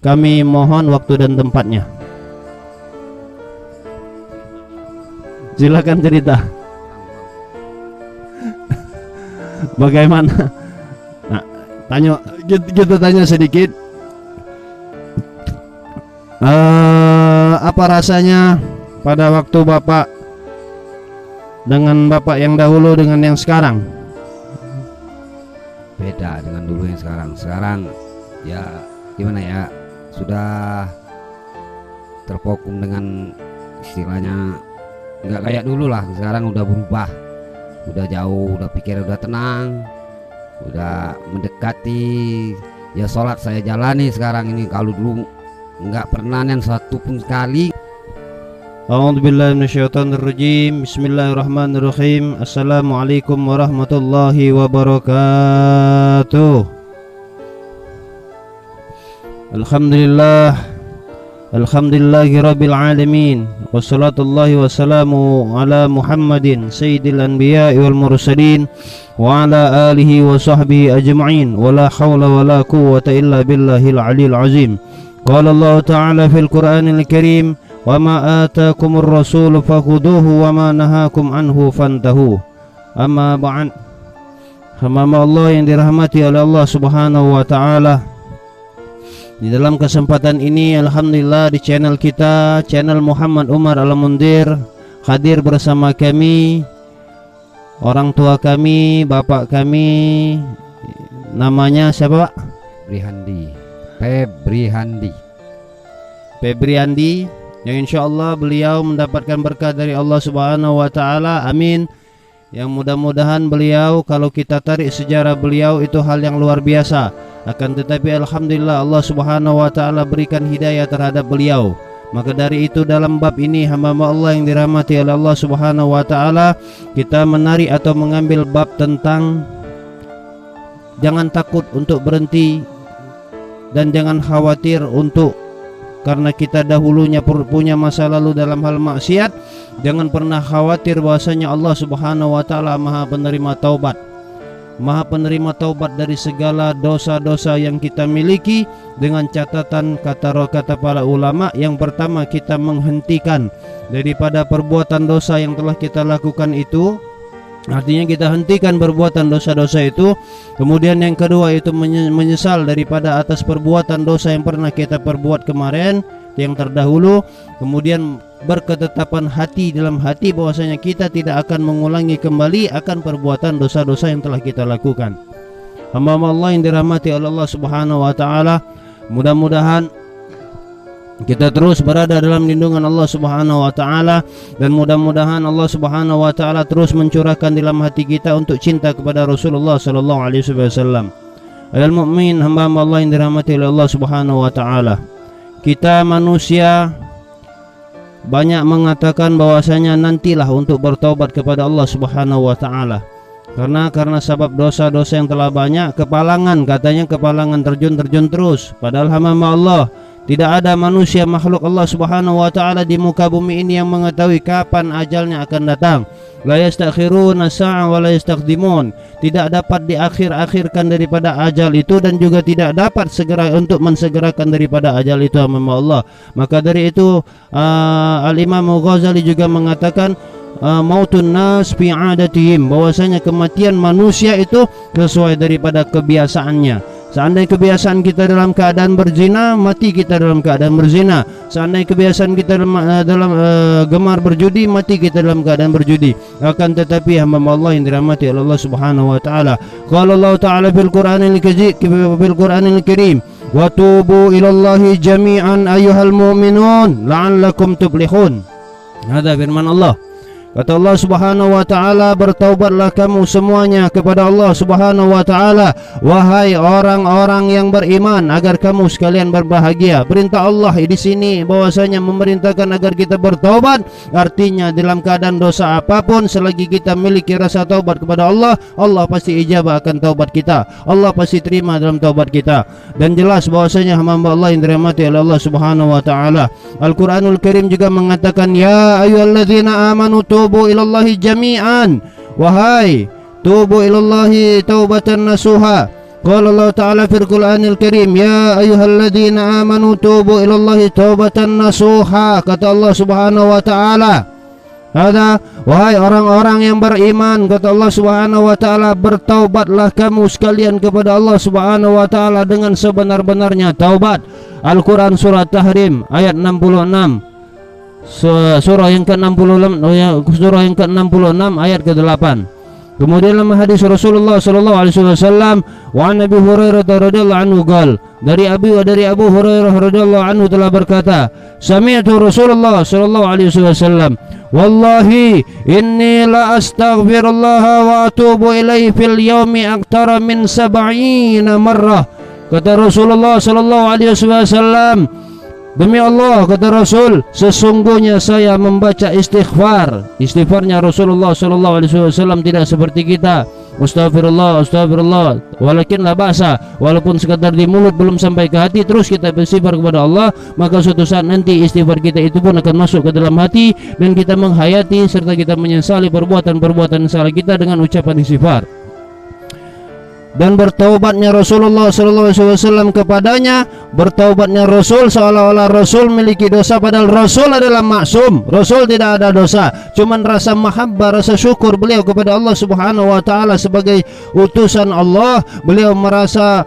Kami mohon waktu dan tempatnya. Silakan cerita. Bagaimana? Nah, kita tanya sedikit. Apa rasanya pada waktu Bapak dengan Bapak yang dahulu dengan yang sekarang? Beda dengan dulu yang sekarang. Sekarang ya gimana ya, sudah terfokus dengan istilahnya nggak kayak dulu lah. Sekarang udah berubah, udah jauh, udah pikir, udah tenang, udah mendekati. Ya sholat saya jalani sekarang ini, kalau dulu nggak pernah yang satu pun sekali. A'udzubillahi minasyaitonirrajim. Bismillahirrahmanirrahim. Assalamualaikum warahmatullahi wabarakatuh. Alhamdulillahi rabbil alamin. Wassalatullahi wassalamu ala Muhammadin sayyidil anbiya'i wal mursalin wa ala alihi wa sahbihi ajma'in. Wala hawla wala quwwata illa billahil aliyil azim. Qala Allah ta'ala fil Qur'anil Karim, wa ma atakumur rasul fakhuduhu wa ma nahakum anhu fantahu. Amma ba'd. Hamba Allah yang dirahmati oleh Allah Subhanahu wa taala, di dalam kesempatan ini alhamdulillah di channel kita, channel Muhammad Umar Al-Mundir, hadir bersama kami orang tua kami, bapak kami, namanya siapa Pak? Febri Handi, yang insyaallah beliau mendapatkan berkah dari Allah Subhanahu wa taala. Amin. Yang mudah-mudahan beliau, kalau kita tarik sejarah beliau, itu hal yang luar biasa. Akan tetapi alhamdulillah Allah Subhanahu wa taala berikan hidayah terhadap beliau. Maka dari itu dalam bab ini hamba Allah yang dirahmati oleh Allah Subhanahu wa taala, kita menarik atau mengambil bab tentang jangan takut untuk berhenti dan jangan khawatir untuk, karena kita dahulunya punya masa lalu dalam hal maksiat, jangan pernah khawatir bahwasanya Allah Subhanahu wa taala Maha penerima taubat. Maha penerima taubat dari segala dosa-dosa yang kita miliki, dengan catatan kata para ulama, yang pertama kita menghentikan daripada perbuatan dosa yang telah kita lakukan itu. Artinya kita hentikan perbuatan dosa-dosa itu. Kemudian yang kedua itu menyesal daripada atas perbuatan dosa yang pernah kita perbuat kemarin, yang terdahulu. Kemudian berketetapan hati dalam hati bahwasanya kita tidak akan mengulangi kembali akan perbuatan dosa-dosa yang telah kita lakukan. Hamba Allah yang dirahmati oleh Allah Subhanahu wa taala, mudah-mudahan kita terus berada dalam lindungan Allah Subhanahu wa taala, dan mudah-mudahan Allah Subhanahu wa taala terus mencurahkan dalam hati kita untuk cinta kepada Rasulullah sallallahu alaihi wasallam. Ayol mukmin, hamba Allah yang dirahmati oleh Allah Subhanahu wa taala, kita manusia banyak mengatakan bahwasanya nantilah untuk bertaubat kepada Allah Subhanahu wa taala. Karena sebab dosa-dosa yang telah banyak, kepalangan, katanya kepalangan terjun terus. Padahal hamba Allah, tidak ada manusia makhluk Allah Subhanahu wa taala di muka bumi ini yang mengetahui kapan ajalnya akan datang. La yastakhiruna sa'a wa la yastaqdimun. Tidak dapat diakhir-akhirkan daripada ajal itu, dan juga tidak dapat segera untuk mensegerakan daripada ajal itu hamba Allah. Maka dari itu Al-Imam Ghazali juga mengatakan mautun nas fi adatihim, bahwasanya kematian manusia itu sesuai daripada kebiasaannya. Seandainya kebiasaan kita dalam keadaan berzina, mati kita dalam keadaan berzina. Seandainya kebiasaan kita dalam gemar berjudi, mati kita dalam keadaan berjudi. Akan tetapi hamba Allah yang dirahmati oleh Allah Subhanahu wa taala, qala Allah taala fil Qur'anil Karim, wa tubu ilallahi jami'an ayyuhal mu'minun la'allakum tuflihun. Ada firman Allah. Kata Allah Subhanahu wa taala, bertaubatlah kamu semuanya kepada Allah Subhanahu wa taala, wahai orang-orang yang beriman, agar kamu sekalian berbahagia. Perintah Allah di sini bahwasanya memerintahkan agar kita bertaubat. Artinya dalam keadaan dosa apapun, selagi kita memiliki rasa taubat kepada Allah, Allah pasti ijabah akan taubat kita. Allah pasti terima dalam taubat kita. Dan jelas bahwasanya hamba Allah yang dirahmati oleh Allah Subhanahu wa taala, Al-Qur'anul Karim juga mengatakan, ya ayyuhalladzina amanu tubu ilallahi jami'an, wahai tubu ilallahi taubatan nasuha, Qala Allah Ta'ala fil Qur'anil Karim, ya ayyuhalladzina amanu tubu ilallahi taubatan nasuha. Kata Allah Subhanahu wa taala, wahai orang-orang yang beriman, kata Allah Subhanahu wa taala, bertaubatlah kamu sekalian kepada Allah Subhanahu wa taala dengan sebenar-benarnya taubat. Al-Qur'an surat Tahrim ayat 66. Surah yang ke-66, surah yang ke-66 ayat ke-8. Kemudian dalam hadis Rasulullah sallallahu alaihi wasallam, wa Nabi Hurairah radhiyallahu anhu qol, dari Abu Hurairah radhiyallahu anhu telah berkata, sami'tu Rasulullah sallallahu alaihi wasallam, wallahi inni la astaghfirullah wa atubu ilaihi fil yaumi aktsara min 70 marrah. Kata Rasulullah sallallahu alaihi wasallam, demi Allah, kata Rasul, sesungguhnya saya membaca istighfar. Istighfarnya Rasulullah sallallahu alaihi wasallam tidak seperti kita. Astagfirullah, astagfirullah, walakin la ba'sa, walaupun sekadar di mulut belum sampai ke hati, terus kita beristighfar kepada Allah, maka suatu saat nanti istighfar kita itu pun akan masuk ke dalam hati dan kita menghayati serta kita menyesali perbuatan-perbuatan salah kita dengan ucapan istighfar. Dan bertaubatnya Rasulullah SAW kepadanya, bertaubatnya Rasul seolah-olah Rasul memiliki dosa, padahal Rasul adalah maksum. Rasul tidak ada dosa, cuman rasa mahabbah, rasa syukur beliau kepada Allah Subhanahu wa taala sebagai utusan Allah. Beliau merasa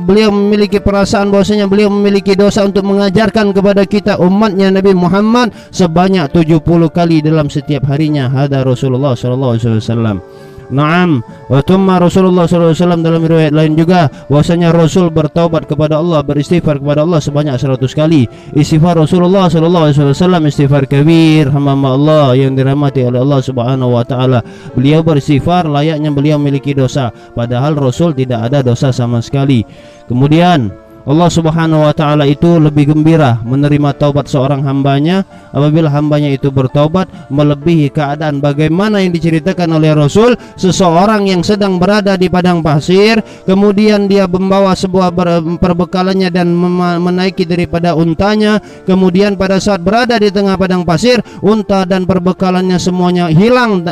beliau memiliki perasaan bahwasanya beliau memiliki dosa untuk mengajarkan kepada kita umatnya Nabi Muhammad sebanyak 70 kali dalam setiap harinya. Hada Rasulullah SAW. Naam, wa tumma Rasulullah SAW dalam riwayat lain juga bahwasanya Rasul bertaubat kepada Allah, beristighfar kepada Allah sebanyak 100 kali. Istighfar Rasulullah SAW istighfar kabir, hamba Allah yang dirahmati oleh Allah Subhanahu wa taala. Beliau beristighfar layaknya beliau memiliki dosa, padahal Rasul tidak ada dosa sama sekali. Kemudian Allah Subhanahu wa taala itu lebih gembira menerima taubat seorang hambanya apabila hambanya itu bertaubat, melebihi keadaan bagaimana yang diceritakan oleh Rasul, seseorang yang sedang berada di padang pasir, kemudian dia membawa sebuah perbekalannya dan menaiki daripada untanya, kemudian pada saat berada di tengah padang pasir, unta dan perbekalannya semuanya hilang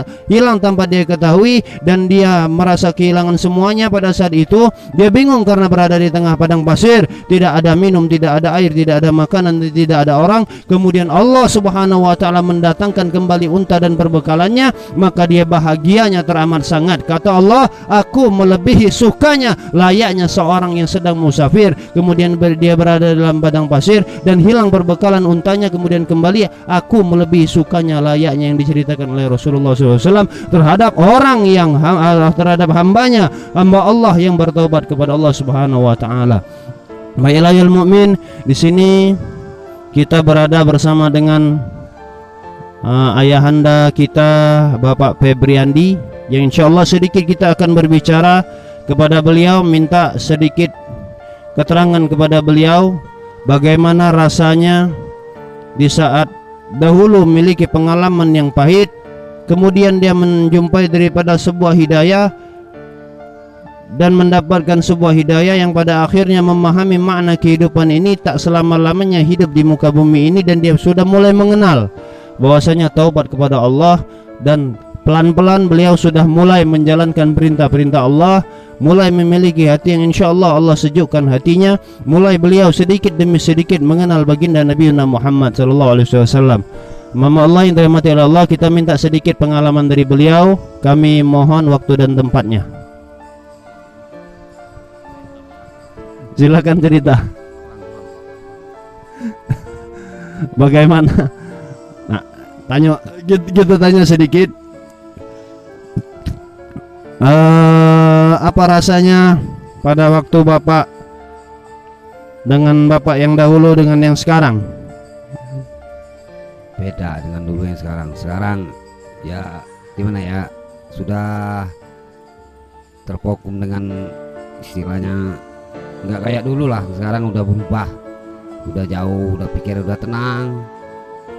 tanpa dia ketahui, dan dia merasa kehilangan semuanya. Pada saat itu dia bingung karena berada di tengah padang pasir, tidak ada minum, tidak ada air, tidak ada makanan, tidak ada orang. Kemudian Allah Subhanahu wa taala mendatangkan kembali unta dan perbekalannya, maka dia bahagianya teramat sangat. Kata Allah, aku melebihi sukanya layaknya seorang yang sedang musafir, kemudian dia berada dalam padang pasir dan hilang perbekalan untanya, kemudian kembali, aku melebihi sukanya layaknya yang diceritakan oleh Rasulullah SAW terhadap orang yang terhadap hamba Allah yang bertaubat kepada Allah Subhanahu wa taala. Baiklah ya mukmin, di sini kita berada bersama dengan ayahanda kita Bapak Febriandi, yang insyaallah sedikit kita akan berbicara kepada beliau, minta sedikit keterangan kepada beliau bagaimana rasanya di saat dahulu memiliki pengalaman yang pahit, kemudian dia menjumpai daripada sebuah hidayah dan mendapatkan sebuah hidayah yang pada akhirnya memahami makna kehidupan ini tak selama-lamanya hidup di muka bumi ini, dan dia sudah mulai mengenal bahwasanya taubat kepada Allah, dan pelan-pelan beliau sudah mulai menjalankan perintah-perintah Allah, mulai memiliki hati yang insyaallah Allah sejukkan hatinya, mulai beliau sedikit demi sedikit mengenal baginda Nabi Muhammad SAW. Mama Allah yang dirahmati oleh Allah, kita minta sedikit pengalaman dari beliau. Kami mohon waktu dan tempatnya. Silakan cerita. Bagaimana? Nah, kita tanya sedikit. Apa rasanya pada waktu Bapak dengan Bapak yang dahulu dengan yang sekarang? Beda dengan dulu yang sekarang. Sekarang ya gimana ya, sudah terfokus dengan istilahnya nggak kayak dulu lah. Sekarang udah berubah, udah jauh, udah pikir, udah tenang,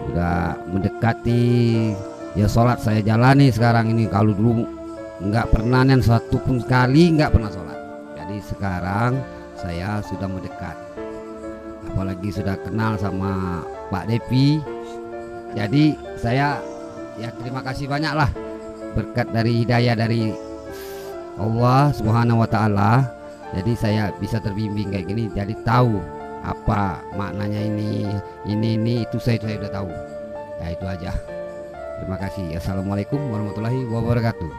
udah mendekati. Ya sholat saya jalani sekarang ini. Kalau dulu nggak pernah nen satu pun kali nggak pernah sholat. Jadi sekarang saya sudah mendekat, apalagi sudah kenal sama Pak Devi. Jadi saya ya terima kasih banyak lah, berkat dari hidayah dari Allah Subhanahu wa taala. Jadi saya bisa terbimbing kayak gini, jadi tahu apa maknanya ini itu saya udah tahu. Ya itu aja. Terima kasih. Assalamualaikum warahmatullahi wabarakatuh.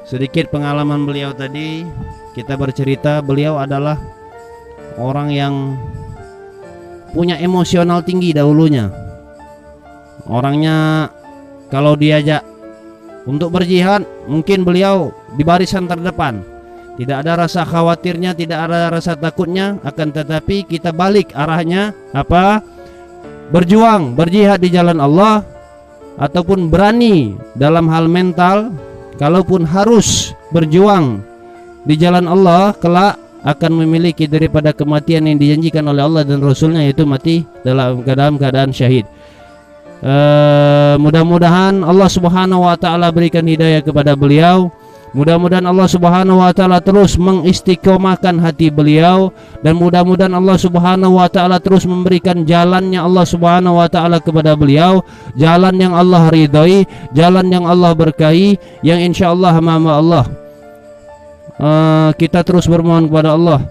Sedikit pengalaman beliau tadi, kita bercerita beliau adalah orang yang punya emosional tinggi dahulunya. Orangnya kalau diajak untuk berjihad, mungkin beliau di barisan terdepan. Tidak ada rasa khawatirnya, tidak ada rasa takutnya, akan tetapi kita balik arahnya apa? Berjuang, berjihad di jalan Allah, ataupun berani dalam hal mental. Kalaupun harus berjuang di jalan Allah, kelak akan memiliki daripada kematian yang dijanjikan oleh Allah dan Rasulnya, yaitu mati dalam keadaan syahid. Mudah-mudahan Allah Subhanahu wa taala berikan hidayah kepada beliau. Mudah-mudahan Allah Subhanahu wa taala terus mengistiqomahkan hati beliau, dan mudah-mudahan Allah Subhanahu wa taala terus memberikan jalannya Allah Subhanahu wa taala kepada beliau, jalan yang Allah ridhai, jalan yang Allah berkahi, yang insyaallah hamba Allah. Kita terus bermohon kepada Allah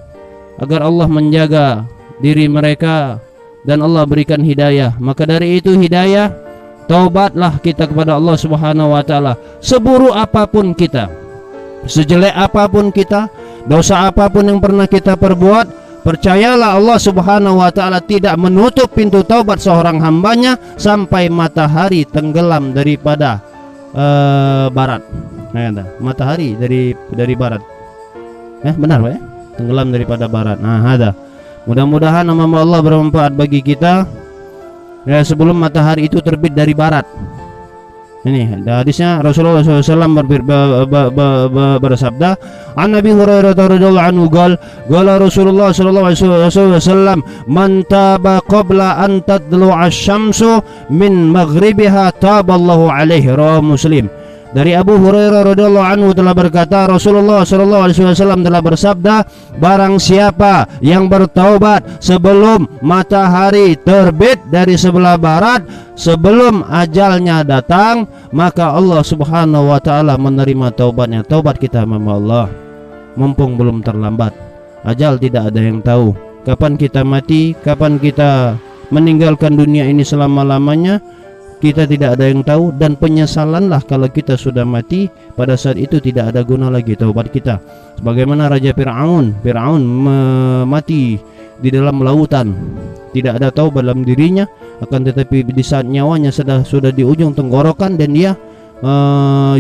agar Allah menjaga diri mereka dan Allah berikan hidayah. Maka dari itu hidayah, taubatlah kita kepada Allah Subhanahu wa taala. Seburuk apapun kita, sejelek apapun kita, dosa apapun yang pernah kita perbuat, percayalah Allah Subhanahu wa taala tidak menutup pintu taubat seorang hambanya sampai matahari tenggelam daripada barat. Nah, matahari dari barat. Benar Pak ya? Tenggelam daripada barat. Nah, ada. Mudah-mudahan nama Allah bermanfaat bagi kita. Ya, sebelum matahari itu terbit dari barat. Ini hadisnya Rasulullah SAW bersabda, an Nabi Hurairah radhiyallahu anhu qala Rasulullah sallallahu alaihi wasallam, man taba qabla an tadlu'a asy-syamsu min maghribiha taballahu alaihi. Rawahu Muslim. Dari Abu Hurairah radhiyallahu anhu telah berkata, Rasulullah sallallahu alaihi wasallam telah bersabda, barang siapa yang bertaubat sebelum matahari terbit dari sebelah barat, sebelum ajalnya datang, maka Allah Subhanahu wa taala menerima taubatnya. Taubat kita sama Allah, mumpung belum terlambat. Ajal tidak ada yang tahu kapan kita mati, kapan kita meninggalkan dunia ini selama-lamanya. Kita tidak ada yang tahu, dan penyesalanlah kalau kita sudah mati. Pada saat itu tidak ada guna lagi taubat kita. Sebagaimana Raja Fir'aun mati di dalam lautan, tidak ada taubat dalam dirinya, akan tetapi di saat nyawanya sudah di ujung tenggorokan dan dia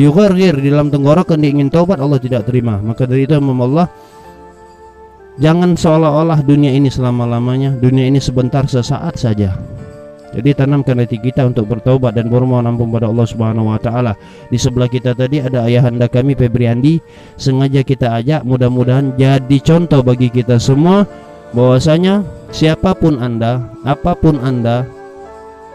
yughargir di dalam tenggorokan, dia ingin taubat, Allah tidak terima. Maka dari itu Allah, jangan seolah-olah dunia ini selama-lamanya. Dunia ini sebentar, sesaat saja. Jadi tanamkan hati kita untuk bertaubat dan bermohon ampun pada Allah Subhanahu wa taala. Di sebelah kita tadi ada ayahanda kami Febriandi, sengaja kita ajak, mudah-mudahan jadi contoh bagi kita semua bahwasanya siapapun Anda, apapun Anda,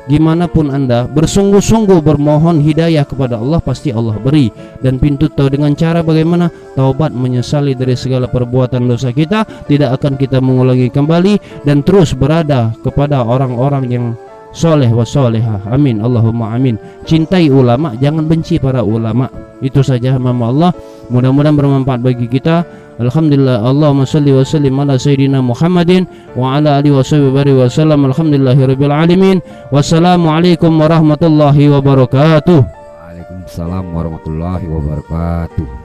gimana pun Anda, bersungguh-sungguh bermohon hidayah kepada Allah, pasti Allah beri. Dan pintu dengan cara bagaimana? Taubat, menyesali dari segala perbuatan dosa kita, tidak akan kita mengulangi kembali, dan terus berada kepada orang-orang yang soleh wa solehah. Amin, Allahumma amin. Cintai ulama, jangan benci para ulama. Itu saja mama Allah. Mudah-mudahan bermanfaat bagi kita. Alhamdulillah. Allahumma salli wa sallim ala sayyidina Muhammadin wa ala alihi wa sahbihi wa sallam. Alhamdulillahirabbil alamin. Wassalamualaikum warahmatullahi wabarakatuh. Waalaikumsalam warahmatullahi wabarakatuh.